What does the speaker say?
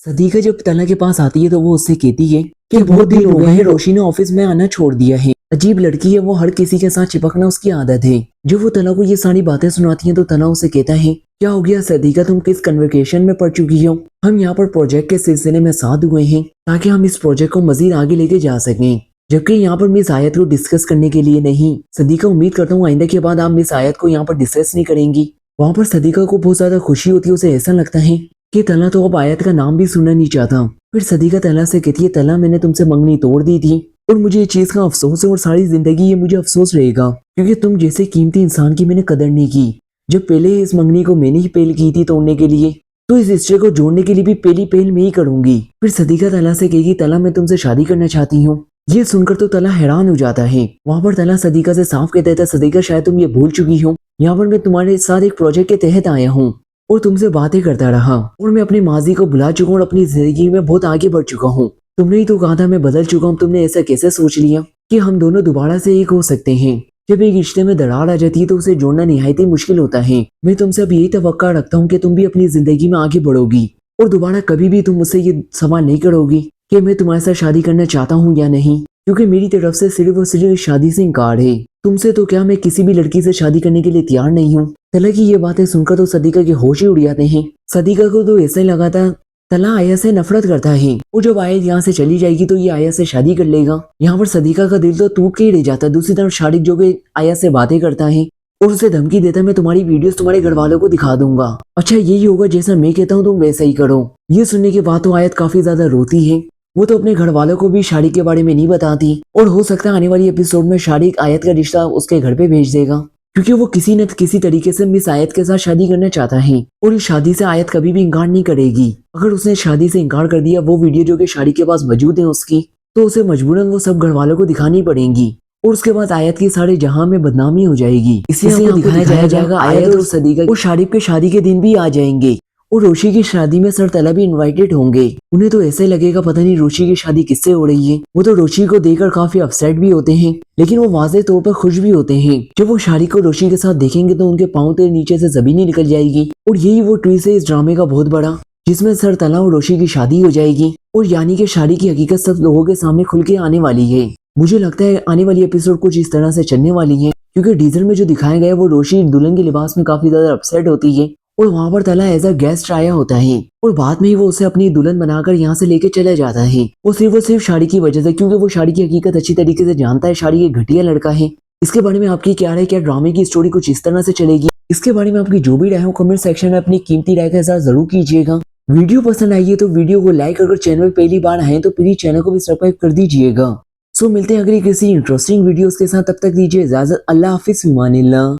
सदीका जब तला के पास आती है तो वो उससे कहती है कि बहुत दिन हो गए हैं, रोशी ने ऑफिस में आना छोड़ दिया है। अजीब लड़की है वो, हर किसी के साथ चिपकना उसकी आदत है। जब वो तला को ये सारी बातें सुनाती है तो तला उसे कहता है, क्या हो गया सदीका, तुम किस कन्वर्सेशन में पड़ चुकी हो? हम यहाँ पर प्रोजेक्ट के सिलसिले में साथ हुए हैं ताकि हम इस प्रोजेक्ट को मजीद आगे लेके जा सकें, जबकि यहाँ पर मिस आयत को डिस्कस करने के लिए नहीं। सदीका, उम्मीद करता हूँ आइंदा के बाद आप मिस आयत को यहाँ पर डिस्कस नहीं करेंगी। वहाँ पर सदीका को बहुत ज्यादा खुशी होती है, उसे ऐसा लगता है कि तला तो अब आयत का नाम भी सुनना नहीं चाहता। फिर सदीका तला से कहती है, तला मैंने तुमसे मंगनी तोड़ दी थी और मुझे ये चीज का अफसोस है और सारी जिंदगी ये मुझे अफसोस रहेगा, क्योंकि तुम जैसे कीमती इंसान की मैंने कदर नहीं की। जब पहले इस मंगनी को मैंने ही पहल की थी तोड़ने के लिए, तो इस रिश्ते को जोड़ने के लिए भी पहली पहल मैं ही करूंगी। फिर सदीका तला से कहेगी, तला मैं तुमसे शादी करना चाहती हूँ। ये सुनकर तो तला हैरान हो जाता है। वहां पर तला सदीका से साफ कहता था, सदीका शायद तुम ये भूल चुकी हो, यहाँ पर मैं तुम्हारे साथ एक प्रोजेक्ट के तहत आया हूँ और तुमसे बातें करता रहा और मैं अपने माजी को भुला चुका हूँ और अपनी जिंदगी में बहुत आगे बढ़ चुका हूँ। तुमने ही तो कहा था मैं बदल चुका हूँ, तुमने ऐसा कैसे सोच लिया कि हम दोनों दोबारा से एक हो सकते हैं? जब एक रिश्ते में दरार आ जाती है तो उसे जोड़ना निहायत ही मुश्किल होता है। मैं तुमसे अब यही तवक्का रखता हूँ कि तुम भी अपनी जिंदगी में आगे बढ़ोगी और दोबारा कभी भी तुम मुझसे ये सवाल नहीं करोगी कि मैं तुम्हारे साथ शादी करना चाहता हूँ या नहीं, क्योंकि मेरी तरफ से सिर्फ और सिर्फ शादी से इनकार है। तुमसे तो क्या, मैं किसी भी लड़की से शादी करने के लिए तैयार नहीं हूँ। तला की ये बातें सुनकर तो सदीका के होश ही उड़ जाते हैं। सदीका को तो ऐसा ही लगा था तला आया से नफरत करता है और जब आयत यहाँ से चली जाएगी तो ये आया से शादी कर लेगा। यहाँ पर सदीका का दिल तो टूट के ही रह जाता है। दूसरी तरफ शारिक जो कि आया से बातें करता है और उसे धमकी देता है, मैं तुम्हारी वीडियोस तुम्हारे घर वालों को दिखा दूंगा। अच्छा यही होगा जैसा मैं कहता हूँ तुम वैसा ही करो। ये सुनने के बाद तो आयत काफी ज्यादा रोती है। वो तो अपने घर वालों को भी शारिक के बारे में नहीं बताती और हो सकता है आने वाली एपिसोड में शारिक आयत का रिश्ता उसके घर पे भेज देगा, क्योंकि वो किसी न किसी तरीके से मिस आयत के साथ शादी करना चाहता है और इस शादी से आयत कभी भी इंकार नहीं करेगी। अगर उसने शादी से इंकार कर दिया, वो वीडियो जो कि शारिक के पास मौजूद है उसकी, तो उसे मजबूरन वो सब घर वालों को दिखानी पड़ेगी और उसके बाद आयत की सारे जहां में बदनामी हो जाएगी। इसलिए आपको दिखाया जाएगा आयत और सदीका और शारिक के शादी के दिन भी आ जाएंगे और रोशी की शादी में सर तला भी इनवाइटेड होंगे। उन्हें तो ऐसे लगेगा पता नहीं रोशी की शादी किससे हो रही है। वो तो रोशी को देखकर काफी अपसेट भी होते हैं, लेकिन वो वाज़ेह तौर पर खुश भी होते हैं। जब वो शारिक को रोशी के साथ देखेंगे तो उनके पाँव के नीचे से जमीन ही निकल जाएगी और यही वो ट्विस्ट है इस ड्रामे का बहुत बड़ा, जिसमें सर तला और रोशी की शादी हो जाएगी और यानी कि शारिक की हकीकत सब लोगों के सामने खुल के आने वाली है। मुझे लगता है आने वाली एपिसोड कुछ इस तरह से चलने वाली है, क्योंकि डीजर में जो दिखाया गया है वो रोशी दुल्हन के लिबास में काफी ज्यादा अपसेट होती है और वहां पर तला एज अ गेस्ट आया होता है और बाद में ही वो उसे अपनी दुल्हन बनाकर यहाँ से लेके चला जाता है। वो सिर्फ शादी की वजह से, क्योंकि वो शादी की हकीकत अच्छी तरीके से जानता है। शादी एक घटिया लड़का है। इसके बारे में आपकी क्या राय? क्या ड्रामे की स्टोरी कुछ इस तरह से चलेगी? इसके बारे में आपकी जो भी राय हो कमेंट सेक्शन में अपनी कीमती राय का इज़हार जरूर कीजिएगा। वीडियो पसंद आई है तो वीडियो को लाइक, अगर चैनल में पहली बार आए तो प्लीज चैनल को भी सब्सक्राइब कर दीजिएगा। सो मिलते हैं अगली किसी इंटरेस्टिंग वीडियोस के साथ, तब तक दीजिए इजाजत। अल्लाह हाफिज, फिमानिल्लाह।